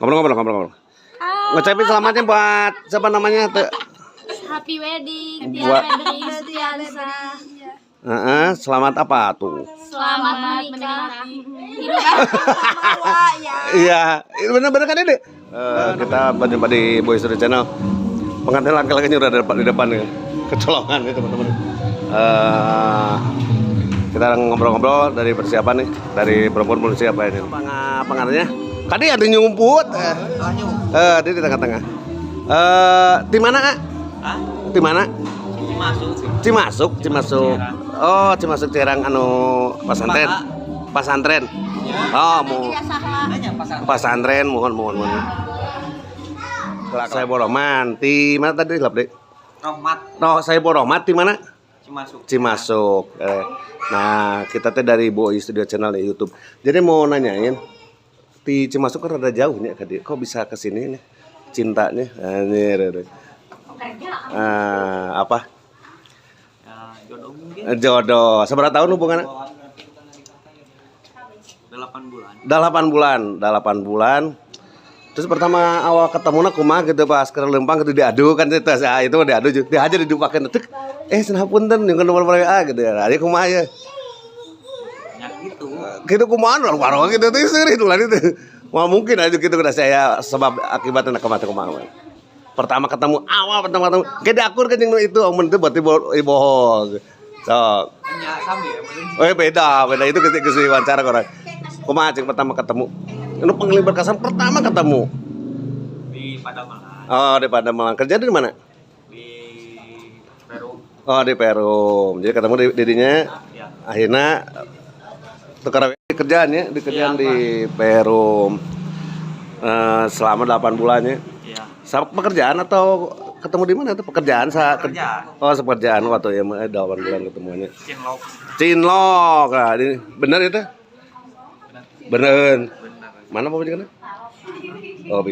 Ngobrol. Ngucapin selamatnya buat siapa namanya? Happy wedding, Tia Fedriansa. Selamat apa tuh? Selamat menikah. Iya, benar-benar kan ini. Kita berjumpa di Boy Studio Channel. Pengantin laki-lakinya udah di depan ya. Kecolongan ya teman-teman. Kita ngobrol-ngobrol dari persiapan nih, dari perempuan belum siapa ini. Pengantinnya? Tadi ada nyumput. Dia di tengah-tengah. Di mana, Kak? Di mana? Cimasuk. Oh, Cimasuk Cerang anu pasantren. Oh, mau pasantren, mohon. Saya Boroman, di mana tadi gelap deh? Saya Boromat di mana? Cimasuk. Nah, kita teh dari Boy Studio Channel di YouTube. Jadi mau nanyain, di Cimasuk kan rada jauh nih, kok bisa ke sini nih? Cintanya. Apa? Jodoh mungkin. Jodoh. Seberapa tahun hubungannya? 8 bulan. 8 bulan. Terus pertama awal ketemu kumaha gitu pas ke Lempang gitu diadu kan itu diadu dia aja didupakeun teh. Senapunten jeung nomor WA gitu ya. Ari kumaha ya? Gitu kumaha warung gitu teh seueur itu lah itu. Wah mungkin aja gitu kena saya sebab akibatnya kumaha. Pertama ketemu gede akur kan yang itu omen itu berarti bohong. Sok. Beda itu ketika wawancara orang. Kumaha cing pertama ketemu. Ini penglihatan berkesan pertama ketemu Di Padamalang. Oh, di Padamalang. Kerja di mana? Di Perum. Oh, di Perum. Jadi ketemu didinya. Ya. Akhirnya tukar kerjaannya di kerjaan di Perum. Selama 8 bulannya. Iya. Sama pekerjaan atau ketemu di mana tuh pekerjaan? Pekerjaan. Oh, sepekerjaan waktu ya 8 bulan ketemuannya. Cinlok. Nah, ini benar itu? Bener. Mana pemajikannya? Oh, di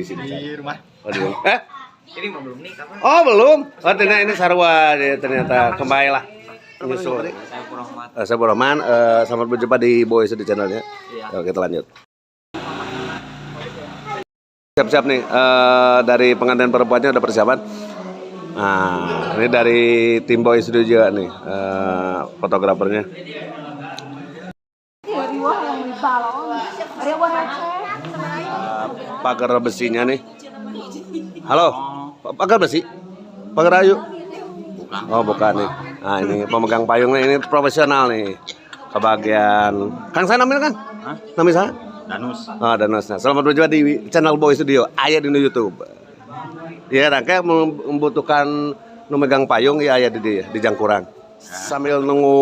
rumah. Oh, di rumah. Ini mah belum nikah, Pak. Oh, belum. Oh, ini sarwa ternyata kembali lah. Nyusul. Saya Boroman. Selamat berjumpa di Boy Studio Channelnya. Iya. Oke, kita lanjut. Siap-siap nih. Dari pengantin perempuannya udah persiapan. Nah, ini dari tim Boy Studio juga nih. Fotografernya. Pagar besinya nih. Halo, pagar besi, pagar ayu. Oh bukan nih. Nah ini pemegang payungnya ini profesional nih. Kebagian. Kang saya namanya Kang? Namanya saya? Danus. Oh Danus. Nah, selamat berjumpa di channel Boy Studio. Ayah di YouTube. Ya, rangka membutuhkan memegang payung ya ayah di Jangkurang. Sambil nunggu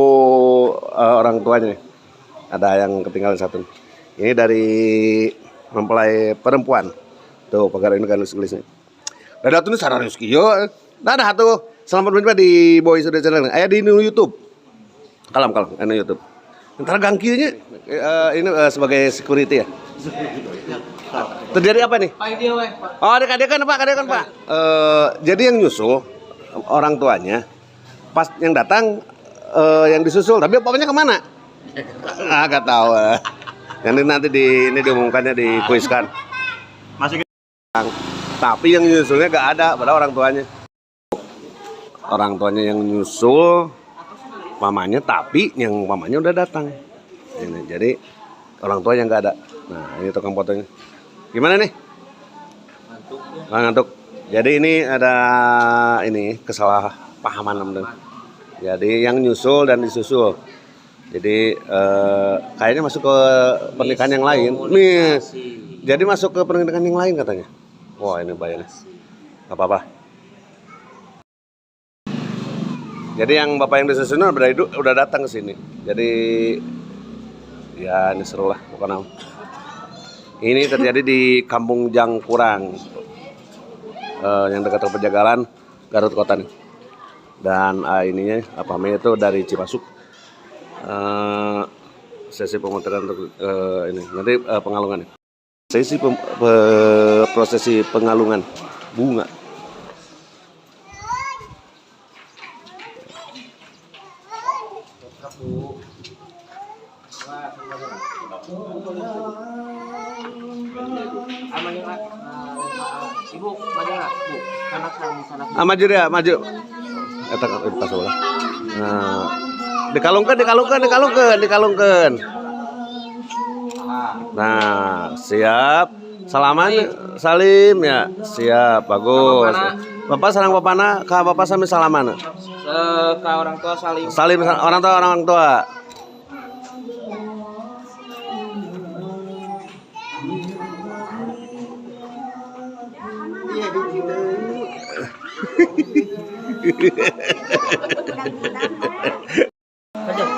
orang tuanya. Ada yang ketinggalan satu. Ini dari mempelai perempuan. Tuh, pagar ini kan tulisnya. Dadah tuh sarana rezeki yo. Dadah tuh. Selamat berjumpa di Boy Studio Channel. Aya di YouTube. Kalem ini YouTube. Entar gangkieunya ini sebagai security ya. Terjadi apa nih? Oh, adik-adikan Pak. Jadi yang nyusul orang tuanya pas yang datang yang disusul, tapi bapaknya kemana? Gak tahu. Nanti ini diumumkannya di kuiskan. Masih Tapi yang nyusulnya gak ada, padahal orang tuanya. Orang tuanya yang nyusul mamanya, tapi yang mamanya udah datang. Ini jadi orang tuanya gak ada. Nah, ini tukang fotonya. Gimana nih? Ngantuk. Jadi ini ada kesalahpahaman teman-teman. Jadi yang nyusul dan disusul. Jadi kayaknya masuk ke pernikahan yang lain. Nih, jadi masuk ke pernikahan yang lain katanya. Wah ini bahaya. Gak apa-apa. Jadi yang bapak yang disusun udah datang ke sini. Jadi ya ini seru lah pokoknya. Ini terjadi di Kampung Jangkurang, yang dekat ke Pejagalan, Garut Kota nih. Dan ininya itu dari Cimasuk. Sesi pemotretan untuk ini nanti pengalungan. Sesi prosesi pengalungan bunga. Aman Ibu, maju nggak, Bu? Anak sana. Maju dia, maju. Eta pas ulah. Nah, dikalungkan. Nah, siap. Salaman, salim ya. Siap, bagus. Bapak sareng bapana, ka bapak sami salaman. Ke orang tua saling. Salim orang tua.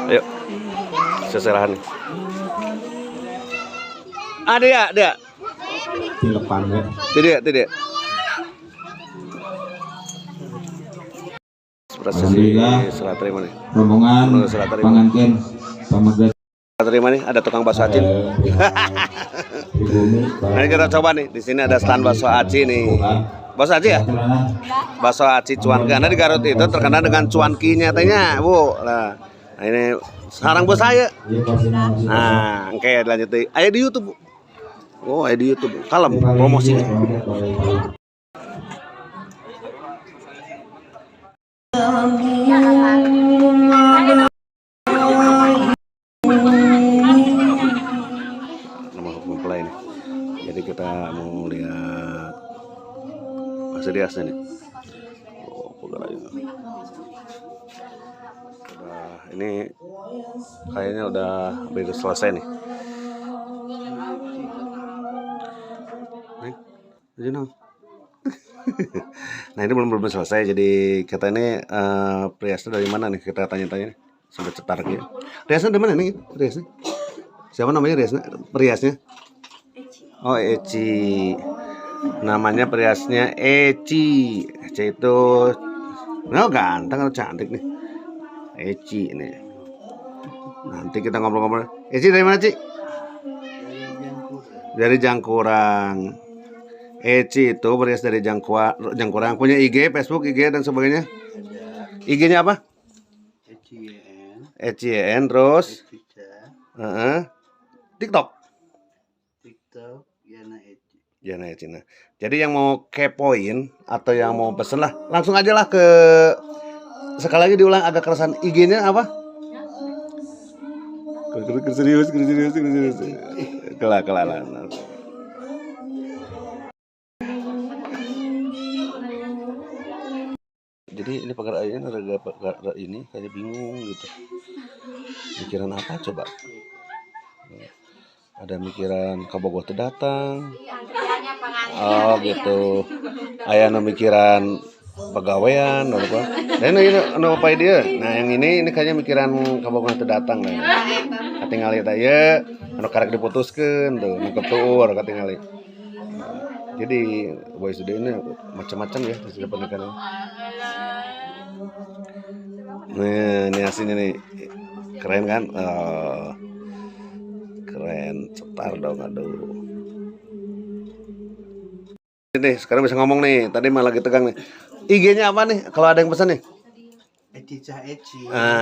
Ayo, seserahan. Dia. Dilepan ya. Tidak. Alhamdulillah. Serah terima nih. Rombongan pengantin pamegret Terima nih, ada tukang bakso aci. Nah, kita coba nih. Di sini ada stand bakso aci nih. Bakso aci ya? Bakso aci cuanki. Karena di Garut itu terkenal dengan cuankinya tanya, Bu. Nah, ini sarang bos saya. Nah, oke lanjut. Ayo di YouTube, Bu. Oh, ayo di YouTube. Kalem promosinya. Mempelai nih. Jadi kita mau lihat masih diasnya nih. Oh, ini kayaknya udah hampir selesai nih. Nah ini belum selesai. Jadi kita ini periasnya dari mana nih? Kita tanya-tanya sampai cetar gitu. Periasnya dari mana nih? Periasnya siapa namanya periasnya? Oh, Eci. Namanya periasnya Eci. Eci itu ganteng atau cantik nih. Eci nih. Nanti kita ngobrol-ngobrol. Eci dari mana, Ci? Dari Jangkurang. Eci itu perias dari Jangkurang. Punya IG, Facebook, IG dan sebagainya. IG-nya apa? ECN terus TikTok Yana Eci. Nah, jadi yang mau kepoin atau yang mau pesen lah, langsung aja lah ke, sekali lagi diulang agak kerasan, IG-nya apa? Serius. Kelak. Jadi ini pagar ayahnya ada ini kayak bingung gitu. Mikiran apa coba? Ada mikiran Kabogoh teu datang. Oh gitu. Aya nu mikiran pegawaian apa. Dan ini apa dia? Nah, yang ini kayaknya mikiran Kabogoh teu datang lah. Katingali teh ye anu karek diputuskeun tuh, nu ketuur katingali. Jadi boy sudah ini macam-macam ya sudah pernikahan. Nah, ini hasilnya nih. Keren kan? Keren, cetar dong, aduh. Ini sekarang bisa ngomong nih. Tadi malah lagi tegang nih. IG-nya apa nih? Kalau ada yang pesan nih? Eci.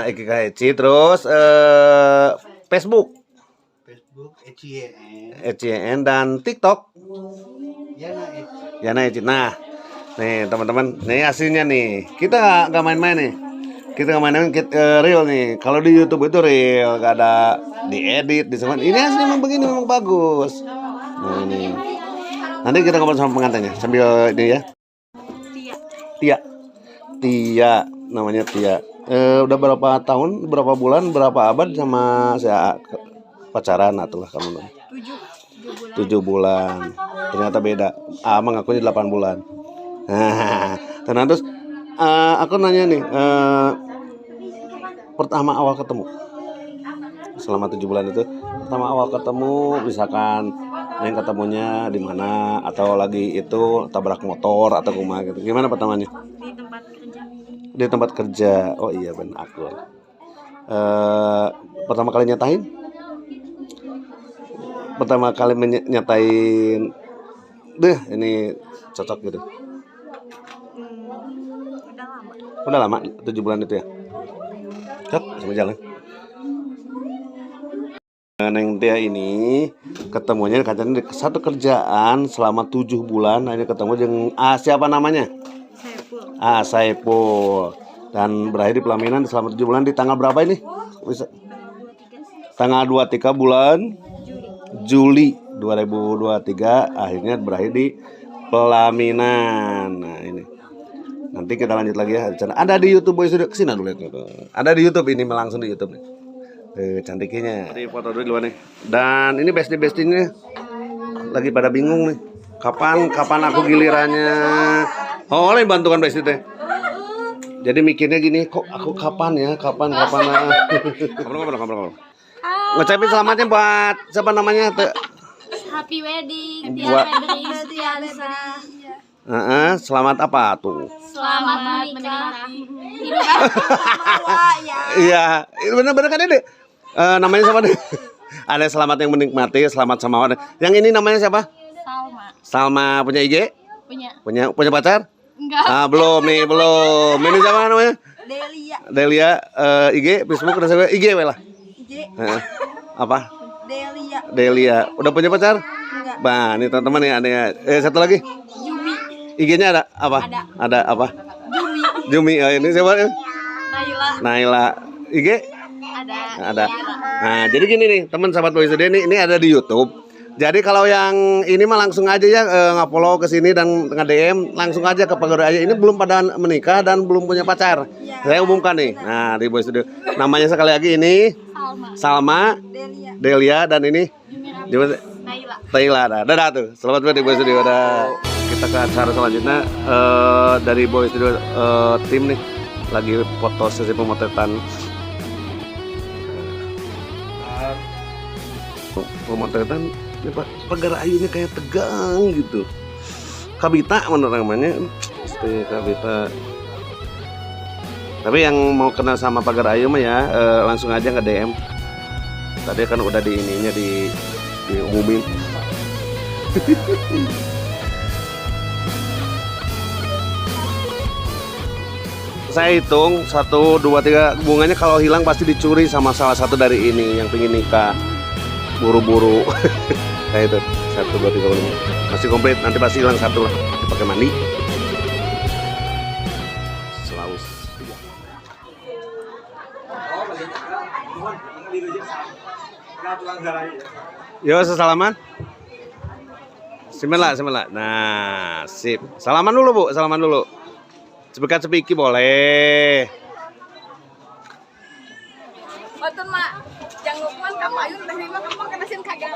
IG Eci. Terus Facebook ECN dan TikTok Yana Eci. Nah, nih teman-teman, nih hasilnya nih. Kita nggak main-main nih. Kita nggak main-main, real nih. Kalau di YouTube itu real, gak ada diedit, disemen. Ini hasilnya memang begini, memang bagus. Nah ini. Nanti kita ngobrol sama pengantinnya sambil ini ya. Tia, namanya Tia. Udah berapa tahun, berapa bulan, berapa abad sama saya pacaran atulah kamu? 7 bulan. Ternyata beda. Amang aku 8 bulan. Nah, terus aku nanya nih, pertama awal ketemu selama 7 bulan itu, pertama awal ketemu misalkan yang ketemunya di mana atau lagi itu tabrak motor atau kumaha gitu, gimana pertamanya? Di tempat kerja. Oh iya benar aku. Pertama kali nyatain deh ini cocok gitu. Udah lama 7 bulan itu ya. Cok, sama jalan. Neng Tia ini ketemunya katanya di satu kerjaan selama 7 bulan. Ini ketemu dengan siapa namanya? Saipul. Saipul. Dan berakhir di pelaminan selama 7 bulan di tanggal berapa ini? Bisa. Tanggal 23 bulan Juli 2023 akhirnya berakhir di pelaminan. Nah ini. Nanti kita lanjut lagi ya. Ada di YouTube Boy Studio. Kesini dulu lihat. Ada di YouTube ini langsung di YouTube nih. Cantiknya di foto dulu nih. Dan ini bestie-bestinya lagi pada bingung nih. Kapan aku gilirannya? Oh, oleh bantuan bestie teh. Jadi mikirnya gini, kok aku kapan? Kapan? Ngobrol. Ngucapin selamatnya buat siapa namanya? Happy wedding Tia Febri Setiansa. Selamat apa tuh? Selamat menikah. Iya, benar-benar kan ini. Namanya siapa deh? Ada selamat yang menikmati, selamat sama orang. Yang ini namanya siapa? Salma punya IG? Punya pacar? Enggak. Belum. Ini siapa namanya? Delia. IG, Facebook, udah IG lah. IG. Apa? Delia. Udah punya pacar? Enggak. Bah, ini teman-teman nih ada satu lagi. Yumi. IG-nya ada apa? Ada apa? Jumi. Ini siapa? Naila. IG? Ada. Nah, jadi gini nih, teman sahabat Boy Studio ini ada di YouTube. Jadi kalau yang ini mah langsung aja ya nge-follow ke sini dan nge-DM langsung aja ke Pagar Ayah. Ini belum pada menikah dan belum punya pacar. Saya umumkan nih. Nah, di Boy Studio. Namanya sekali lagi ini Salma, Delia dan ini Naila. Dadah tuh. Selamat buat di Boy Studio. Kita ke acara selanjutnya dari Boy Studio tim nih lagi foto sesi pemotretan. Pemotretan Pagar Ayu ini kayak tegang gitu. Kabita menurut namanya. Kabita. Tapi yang mau kenal sama Pagar Ayu mah ya langsung aja ke DM. Tadi kan udah di ininya diumumin. Saya hitung 1, 2, 3 bunganya kalau hilang pasti dicuri sama salah satu dari ini yang pengen nikah. Buru-buru. Kayak itu 1, 2, 3, 4 masih komplit, nanti pasti hilang satu lah dipakai mandi. Selaus. Yo, sesalaman. Bismillah. Nah, sip. Salaman dulu, Bu. Cepiki boleh. Betul, Mak. Jangan lupa kamu ayun terima kamu kena sim kagak.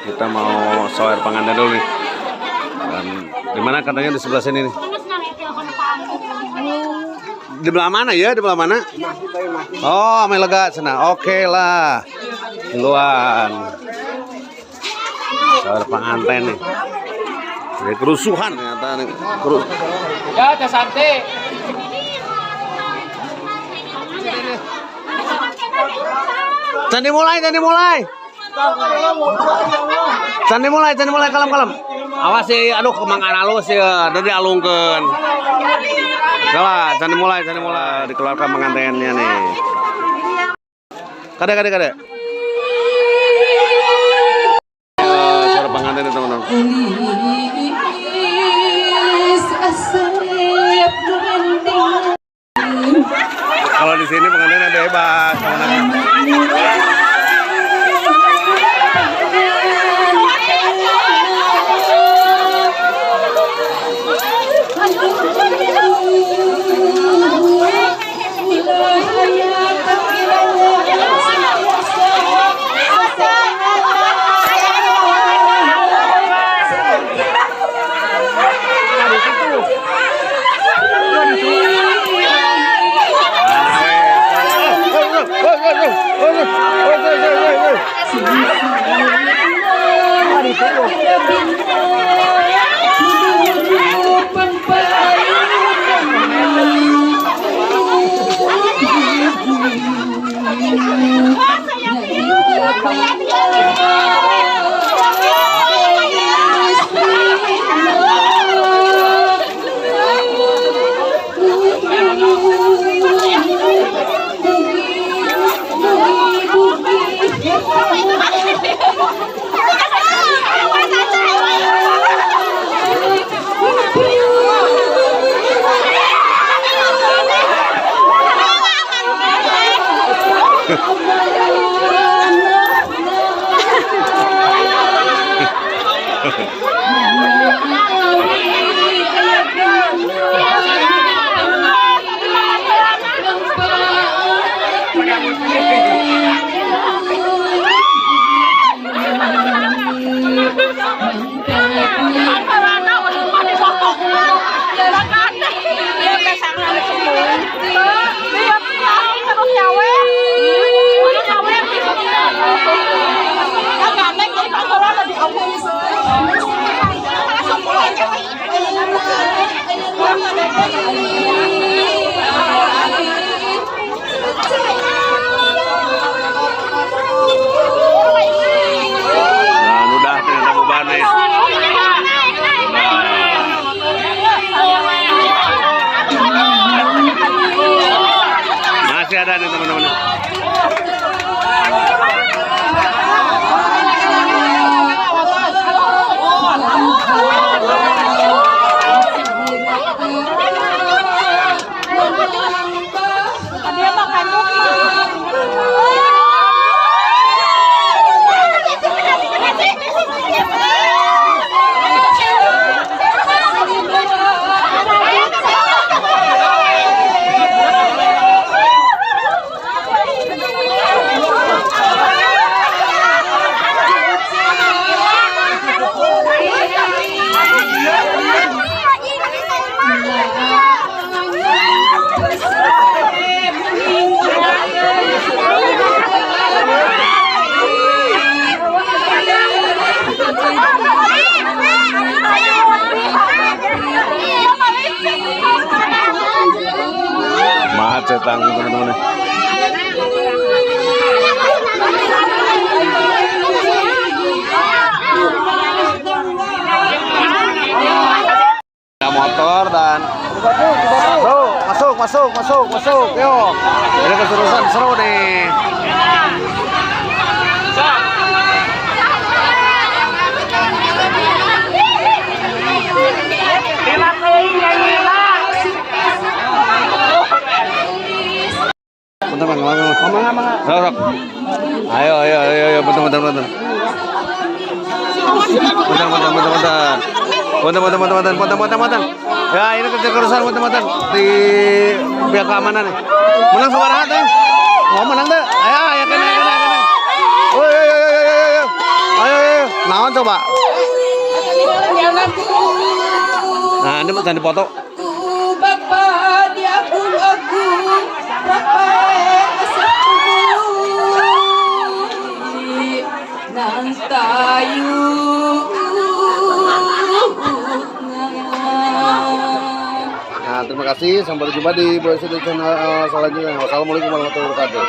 Kita mau soer pangandan dulu nih. Dan di mana katanya di sebelah sini nih? Di belah mana ya? Di belah mana? Oh, ame lega sana. Oke lah. Duluan. Soer panganten nih. Ini kerusuhan ternyata nih. Ya, Teh Santi. Candi mulai kalem. Awas sih, aduh kemangan halus ya, udah dialungkeun. Udah candi mulai dikeluarkan pengantinnya nih. Kade. Suara pengantin nih teman-teman. Kalau di sini pengantinnya bebas, teman-teman. masih ada nih teman-teman. Macet teman-teman. Ada motor dan masuk, yuk. Ini keseruan seru nih. Sok. Ayo, bentar. Bentar. Ya, ini kerusuhan bentar. Di pihak keamanan nih. Menang sabaraha teh. Mau menang teh. Ayo kena. Ayo. Naon coba? Nah, ini bisa dipoto. Bapak dia aku nang tayu. Nah, terima kasih. Sampai jumpa di channel selanjutnya. Wassalamualaikum warahmatullahi wabarakatuh.